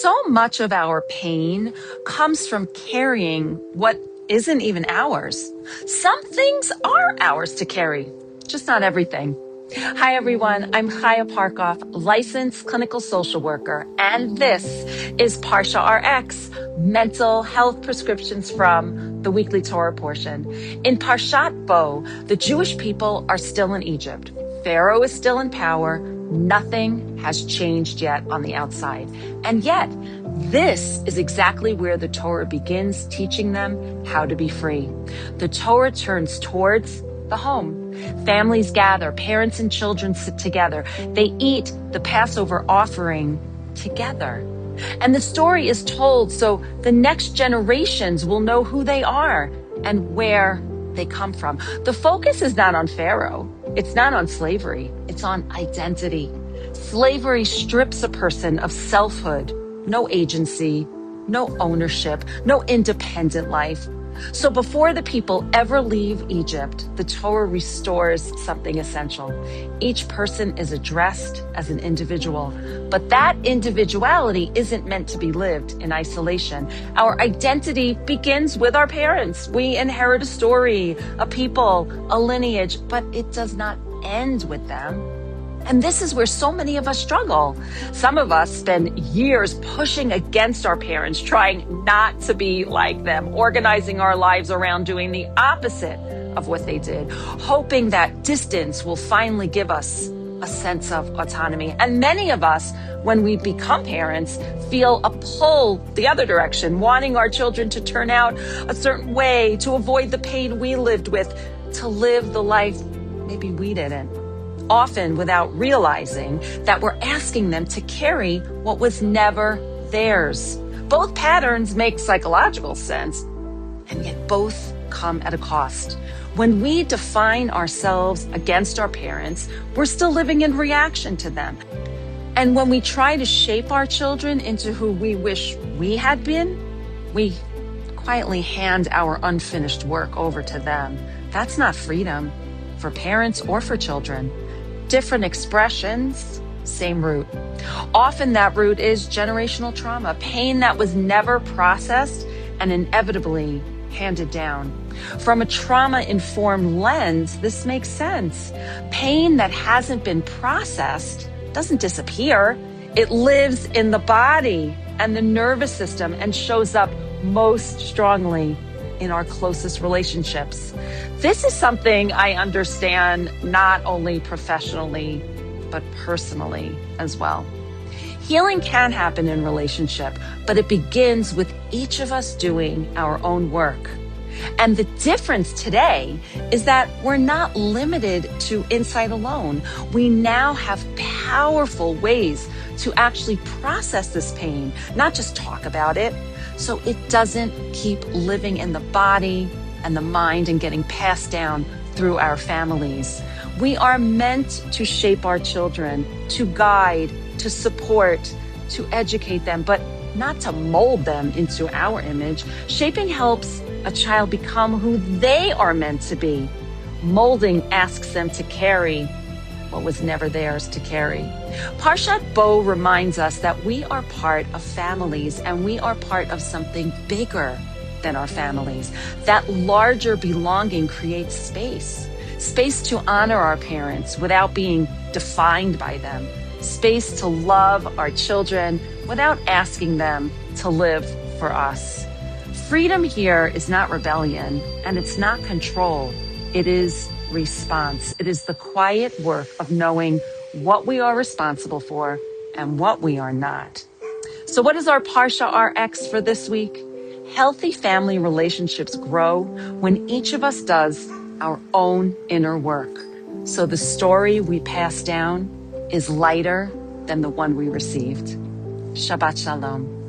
So much of our pain comes from carrying what isn't even ours. Some things are ours to carry, just not everything. Hi, everyone. I'm Chaya Parkoff, licensed clinical social worker, and this is ParshaRX, mental health prescriptions from the weekly Torah portion. In Parshat Bo, the Jewish people are still in Egypt. Pharaoh is still in power. Nothing has changed yet on the outside. And yet, this is exactly where the Torah begins teaching them how to be free. The Torah turns towards the home. Families gather, parents and children sit together. They eat the Passover offering together. And the story is told so the next generations will know who they are and where they come from. The focus is not on Pharaoh. It's not on slavery. It's on identity. Slavery strips a person of selfhood, no agency, no ownership, no independent life. So before the people ever leave Egypt, the Torah restores something essential. Each person is addressed as an individual, but that individuality isn't meant to be lived in isolation. Our identity begins with our parents. We inherit a story, a people, a lineage, but it does not end with them. And this is where so many of us struggle. Some of us spend years pushing against our parents, trying not to be like them, organizing our lives around doing the opposite of what they did, hoping that distance will finally give us a sense of autonomy. And many of us, when we become parents, feel a pull the other direction, wanting our children to turn out a certain way, to avoid the pain we lived with, to live the life maybe we didn't. Often without realizing that we're asking them to carry what was never theirs. Both patterns make psychological sense, and yet both come at a cost. When we define ourselves against our parents, we're still living in reaction to them. And when we try to shape our children into who we wish we had been, we quietly hand our unfinished work over to them. That's not freedom for parents or for children. Different expressions, same root. Often that root is generational trauma, pain that was never processed and inevitably handed down. From a trauma-informed lens, this makes sense. Pain that hasn't been processed doesn't disappear. It lives in the body and the nervous system and shows up most strongly in our closest relationships. This is something I understand not only professionally, but personally as well. Healing can happen in relationship, but it begins with each of us doing our own work. And the difference today is that we're not limited to insight alone. We now have powerful ways to actually process this pain, not just talk about it, so it doesn't keep living in the body and the mind and getting passed down through our families. We are meant to shape our children, to guide, to support, to educate them, but not to mold them into our image. Shaping helps a child become who they are meant to be. Molding asks them to carry what was never theirs to carry. Parshat Bo reminds us that we are part of families and we are part of something bigger than our families. That larger belonging creates space to honor our parents without being defined by them, space to love our children without asking them to live for us. Freedom here is not rebellion and it's not control. It is response. It is the quiet work of knowing what we are responsible for and what we are not. So what is our ParshaRX for this week? Healthy family relationships grow when each of us does our own inner work. So the story we pass down is lighter than the one we received. Shabbat Shalom.